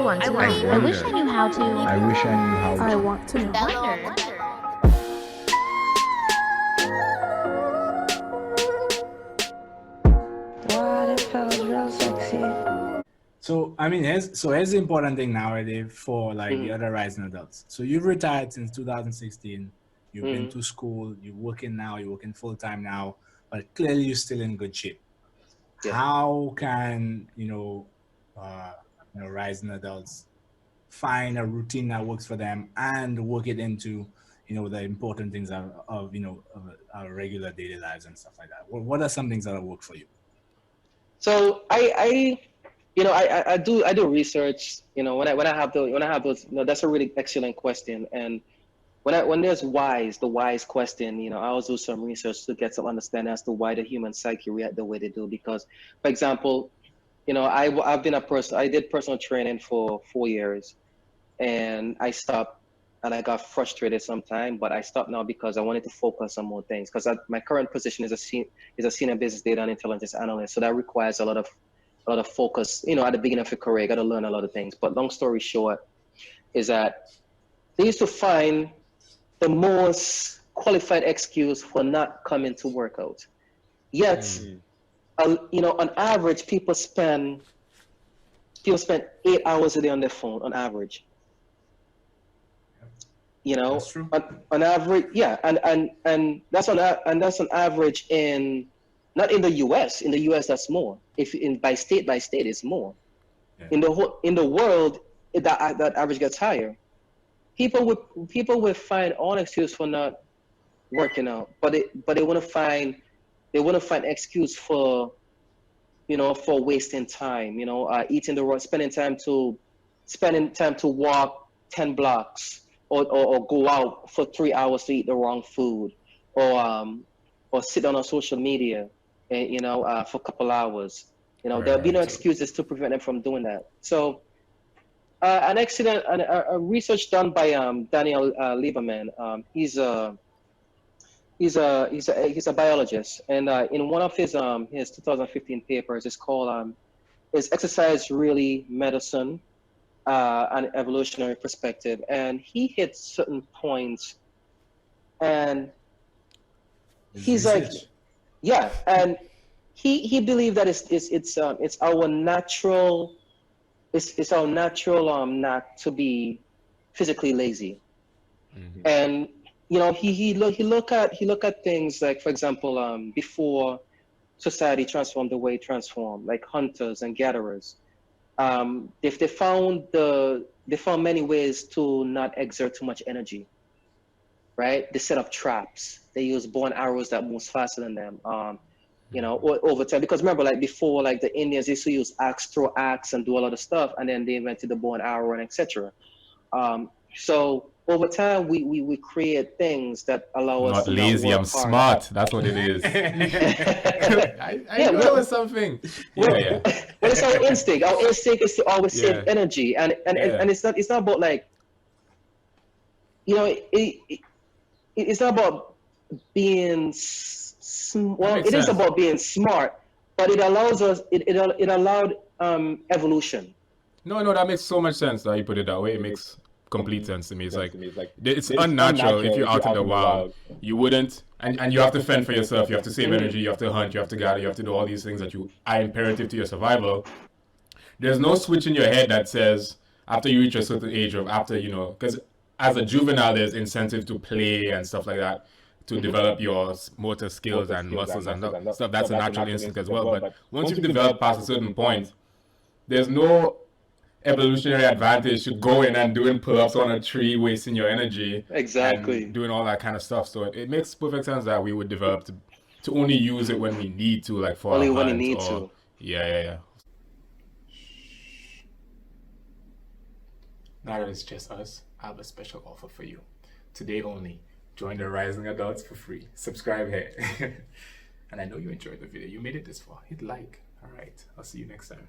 want to learn. I wish I knew how to. I wish I knew how to. I want to know. Wonder. Wow, that feels real sexy. So here's the important thing nowadays for like the other rising adults. So you've retired since 2016. You've been to school. You're working now. You're working full time now. But clearly, you're still in good shape. Yeah. How can rising adults find a routine that works for them and work it into the important things of our regular daily lives and stuff like that? What are some things that work for you? So I do research. When I have those, that's a really excellent question. And when there's the wise question, I always do some research to get some understanding as to why the human psyche react the way they do. Because, for example, I've been I did personal training for 4 years, and I stopped, and I got frustrated sometime, but I stopped now because I wanted to focus on more things. Because my current position is a senior business data and intelligence analyst, so that requires a lot of focus. At the beginning of your career, you got to learn a lot of things. But long story short, is that they used to find the most qualified excuse for not coming to work out. Yet, on average, people spend 8 hours a day on their phone on average. That's true. On average, yeah, and that's on average not in the U.S. In the U.S., that's more. By state, it's more. Yeah. In the world, that average gets higher. People will find all excuse for not working out, but they want to find excuse for wasting time. Eating the wrong, spending time to walk 10 blocks. Or go out for 3 hours to eat the wrong food, or sit on social media, for a couple hours. There'll be no excuses to prevent them from doing that. So, a research done by Daniel Lieberman. He's a biologist, and in one of his 2015 papers, it's called "Is Exercise Really Medicine?" An evolutionary perspective, and he hit certain points, and he's like, yeah, and he believed that it's our natural not to be physically lazy, and he look at things like, for example, before society transformed the way it transformed, like hunters and gatherers. They found many ways to not exert too much energy, right? They set up traps. They use bow and arrows that moves faster than them. Over time, because remember, like before, like the Indians used to use throw axe and do a lot of stuff, and then they invented the bow and arrow and etc. So over time, we create things that allow us. Not to lazy, not I'm smart. That's what it is. I know something. Yeah. But it's our instinct. Our instinct is to always save energy, and it's not about like, it's not about being well. It is about being smart, but it allows us. It allowed evolution. No, that makes so much sense that you put it that way. It makes complete sense to me. It's like it's unnatural. If you're out in the wild, you wouldn't, and you have to fend for yourself. You have to save energy. You have to hunt. You have to gather. You have to do all these things that are imperative to your survival. There's no switch in your head that says after you reach a certain age or after because as a juvenile, there's incentive to play and stuff like that to develop your motor skills and muscles and stuff. That's a natural instinct as well. But once you've developed past a certain point, there's no evolutionary advantage to going and doing pull-ups on a tree, wasting your energy, exactly, and doing all that kind of stuff. So it makes perfect sense that we would develop to only use it when we need to, like for only when you need to. Yeah. Now that it's just us, I have a special offer for you. Today only, join the Rising Adults for free. Subscribe here. And I know you enjoyed the video. You made it this far. Hit like. All right. I'll see you next time.